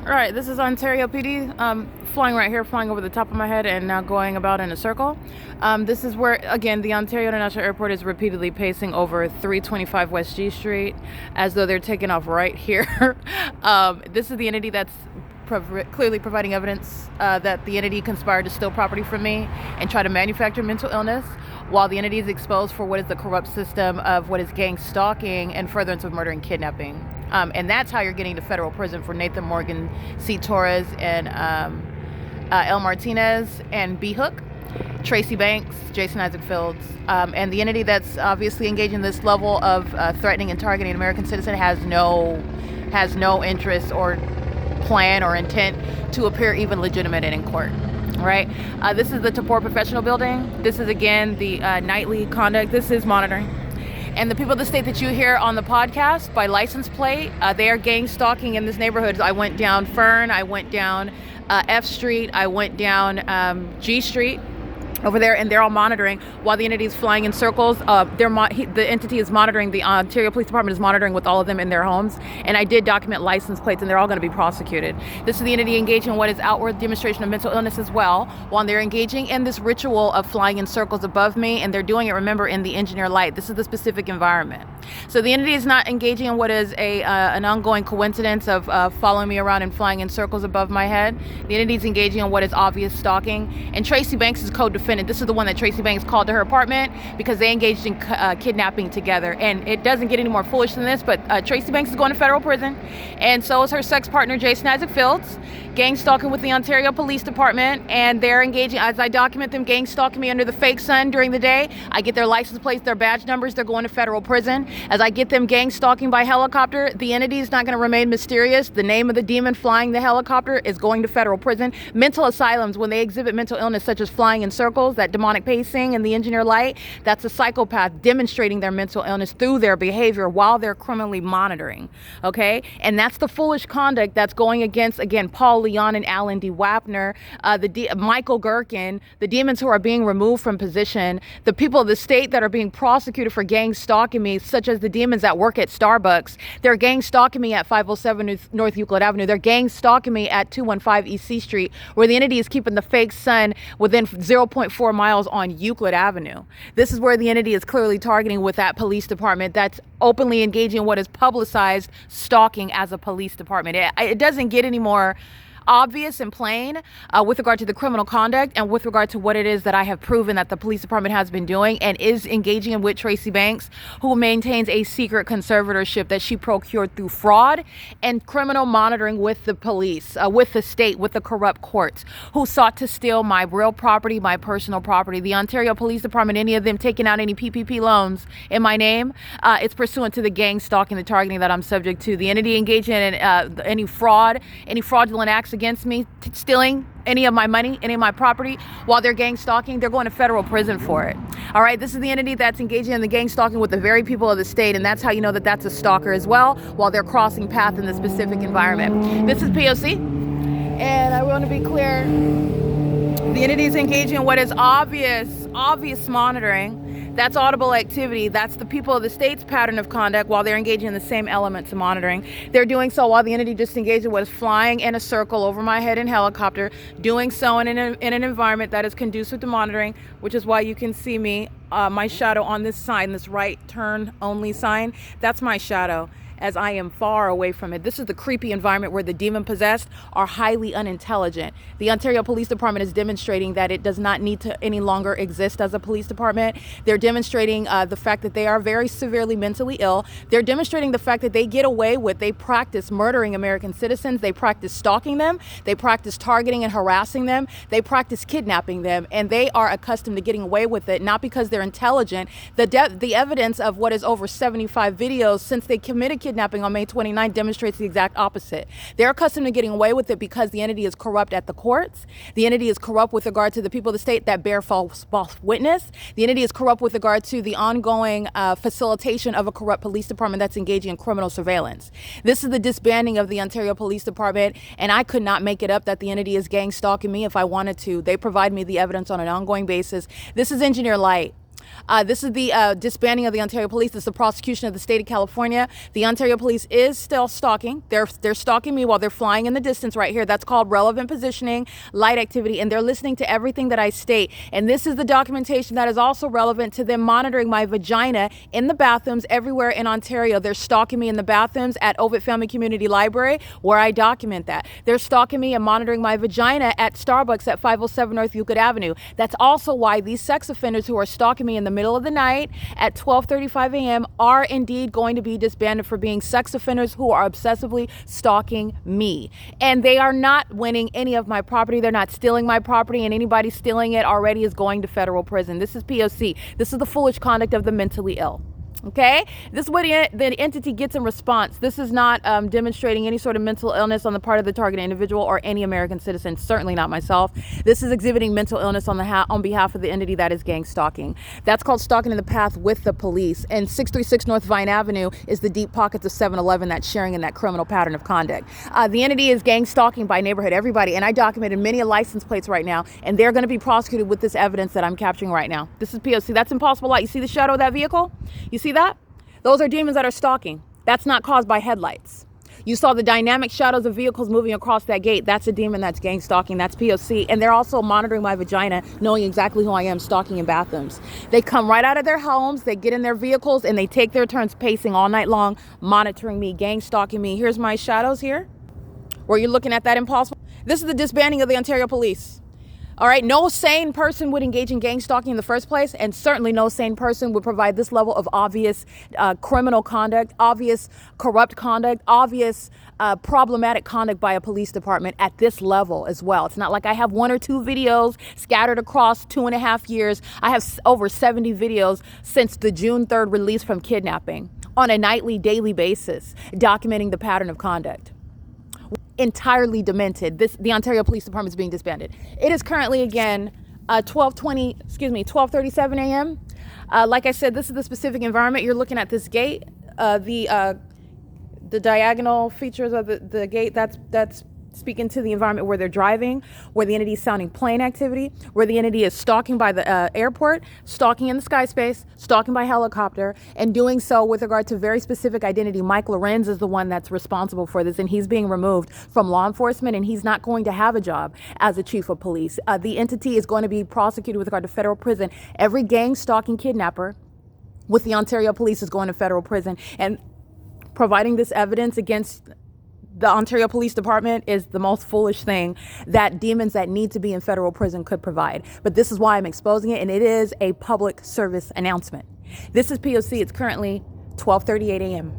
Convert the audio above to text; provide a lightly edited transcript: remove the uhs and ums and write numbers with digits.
All right, this is Ontario PD, flying right here, flying over the top of my head and now going about in a circle. This is where, again, the Ontario International Airport is repeatedly pacing over 325 West G Street as though they're taking off right here. This is the entity that's clearly providing evidence that the entity conspired to steal property from me and try to manufacture mental illness, while the entity is exposed for what is the corrupt system of what is gang stalking and furtherance of murder and kidnapping. And that's how you're getting to federal prison for Nathan Morgan, C. Torres, and L. Martinez, and B. Hook, Tracy Banks, Jason Isaac Fields. And the entity that's obviously engaged in this level of threatening and targeting an American citizen has no interest or plan or intent to appear even legitimate in court. Right? This is the TABOR Professional Building. This is, again, the nightly conduct. This is monitoring. And the people of the state that you hear on the podcast by license plate, they are gang stalking in this neighborhood. I went down Fern, I went down F Street, I went down G Street over there, and they're all monitoring while the entity is flying in circles. The entity is monitoring, the Ontario Police Department is monitoring with all of them in their homes. And I did document license plates, and they're all going to be prosecuted. This is the entity engaging in what is outward demonstration of mental illness as well, while they're engaging in this ritual of flying in circles above me, and they're doing it, remember, in the engineer light. This is the specific environment. So the entity is not engaging in what is an ongoing coincidence of following me around and flying in circles above my head. The entity is engaging in what is obvious stalking. And Tracy Banks is co-defendant. This is the one that Tracy Banks called to her apartment because they engaged in kidnapping together. And it doesn't get any more foolish than this, but Tracy Banks is going to federal prison, and so is her sex partner, Jason Isaac Fields, gang stalking with the Ontario Police Department, and they're engaging, as I document them, gang stalking me under the fake sun during the day. I get their license plates, their badge numbers, they're going to federal prison. As I get them gang stalking by helicopter, the entity is not going to remain mysterious. The name of the demon flying the helicopter is going to federal prison. Mental asylums, when they exhibit mental illness such as flying in circles, that demonic pacing and the engineer light, that's a psychopath demonstrating their mental illness through their behavior while they're criminally monitoring, okay? And that's the foolish conduct that's going against, again, Paul Leon and Alan D. Wapner, Michael Gherkin, the demons who are being removed from position, the people of the state that are being prosecuted for gang stalking me, such as the demons that work at Starbucks. They're gang stalking me at 507 North Euclid Avenue. They're gang stalking me at 215 East C Street, where the entity is keeping the fake sun within 0.4 miles on Euclid Avenue. This is where the entity is clearly targeting with that police department that's openly engaging in what is publicized stalking as a police department. It doesn't get any more obvious and plain with regard to the criminal conduct and with regard to what it is that I have proven that the police department has been doing and is engaging in with Tracy Banks, who maintains a secret conservatorship that she procured through fraud and criminal monitoring with the police, with the state, with the corrupt courts, who sought to steal my real property, my personal property. The Ontario Police Department, any of them taking out any PPP loans in my name, it's pursuant to the gang stalking, the targeting that I'm subject to. The entity engaging in any fraud, any fraudulent acts against me, stealing any of my money, any of my property, while they're gang stalking, they're going to federal prison for it. All right, this is the entity that's engaging in the gang stalking with the very people of the state, and that's how you know that that's a stalker as well, while they're crossing path in the specific environment. This is P.O.C., and I want to be clear, the entity is engaging in what is obvious monitoring. That's audible activity. That's the people of the state's pattern of conduct while they're engaging in the same elements of monitoring. They're doing so while the entity just engaged in what is flying in a circle over my head in helicopter, doing so in an environment that is conducive to monitoring, which is why you can see me, my shadow on this sign, this right turn only sign. That's my shadow, as I am far away from it. This is the creepy environment where the demon-possessed are highly unintelligent. The Ontario Police Department is demonstrating that it does not need to any longer exist as a police department. They're demonstrating the fact that they are very severely mentally ill. They're demonstrating the fact that they get away with, they practice murdering American citizens, they practice stalking them, they practice targeting and harassing them, they practice kidnapping them, and they are accustomed to getting away with it, not because they're intelligent. The evidence of what is over 75 videos since they committed kidnapping on May 29 demonstrates the exact opposite. They're accustomed to getting away with it because the entity is corrupt at the courts. The entity is corrupt with regard to the people of the state that bear false witness. The entity is corrupt with regard to the ongoing facilitation of a corrupt police department that's engaging in criminal surveillance. This is the disbanding of the Ontario Police Department, and I could not make it up that the entity is gang stalking me if I wanted to. They provide me the evidence on an ongoing basis. This is engineer light. This is the disbanding of the Ontario Police. This is the prosecution of the state of California. The Ontario Police is still stalking. They're stalking me while they're flying in the distance right here. That's called relevant positioning, light activity, and they're listening to everything that I state. And this is the documentation that is also relevant to them monitoring my vagina in the bathrooms everywhere in Ontario. They're stalking me in the bathrooms at Ovid Family Community Library, where I document that. They're stalking me and monitoring my vagina at Starbucks at 507 North Euclid Avenue. That's also why these sex offenders who are stalking me in the middle of the night at 12:35 a.m. are indeed going to be disbanded for being sex offenders who are obsessively stalking me. And they are not winning any of my property. They're not stealing my property, and anybody stealing it already is going to federal prison. This is P.O.C. This is the foolish conduct of the mentally ill. Okay, this is what the entity gets in response. This is not demonstrating any sort of mental illness on the part of the targeted individual or any American citizen, certainly not myself. This is exhibiting mental illness on behalf of the entity that is gang stalking. That's called stalking in the path with the police. And 636 North Vine Avenue is the deep pockets of 7-Eleven that's sharing in that criminal pattern of conduct. The entity is gang stalking by neighborhood, everybody, and I documented many license plates right now, and they're going to be prosecuted with this evidence that I'm capturing right now. This is P.O.C. That's impossible light. You see the shadow of that vehicle? You see that? Those are demons that are stalking. That's not caused by headlights. You saw the dynamic shadows of vehicles moving across that gate. That's a demon that's gang stalking. That's P.O.C. And they're also monitoring my vagina, knowing exactly who I am, stalking in bathrooms. They come right out of their homes, they get in their vehicles, and they take their turns pacing all night long, monitoring me, gang stalking me. Here's my shadows here, where you're looking at that impossible. This is the disbanding of the Ontario Police. All right, no sane person would engage in gang stalking in the first place, and certainly no sane person would provide this level of obvious criminal conduct, obvious corrupt conduct, obvious problematic conduct by a police department at this level as well. It's not like I have 1 or 2 videos scattered across 2.5 years. I have over 70 videos since the June 3rd release from kidnapping on a nightly, daily basis, documenting the pattern of conduct. Entirely demented. The Ontario Police Department is being disbanded. It is currently again 12:37 a.m. Like I said, this is the specific environment. You're looking at this gate, the diagonal features of the gate. That's speaking to the environment where they're driving, where the entity is sounding plane activity, where the entity is stalking by the airport, stalking in the sky space, stalking by helicopter, and doing so with regard to very specific identity. Mike LORENZ is the one that's responsible for this, and he's being removed from law enforcement, and he's not going to have a job as a chief of police. The entity is going to be prosecuted with regard to federal prison. Every gang stalking kidnapper with the Ontario Police is going to federal prison, and providing this evidence against the Ontario Police Department is the most foolish thing that demons that need to be in federal prison could provide. But this is why I'm exposing it, and it is a public service announcement. This is P.O.C. It's currently 12:38 a.m.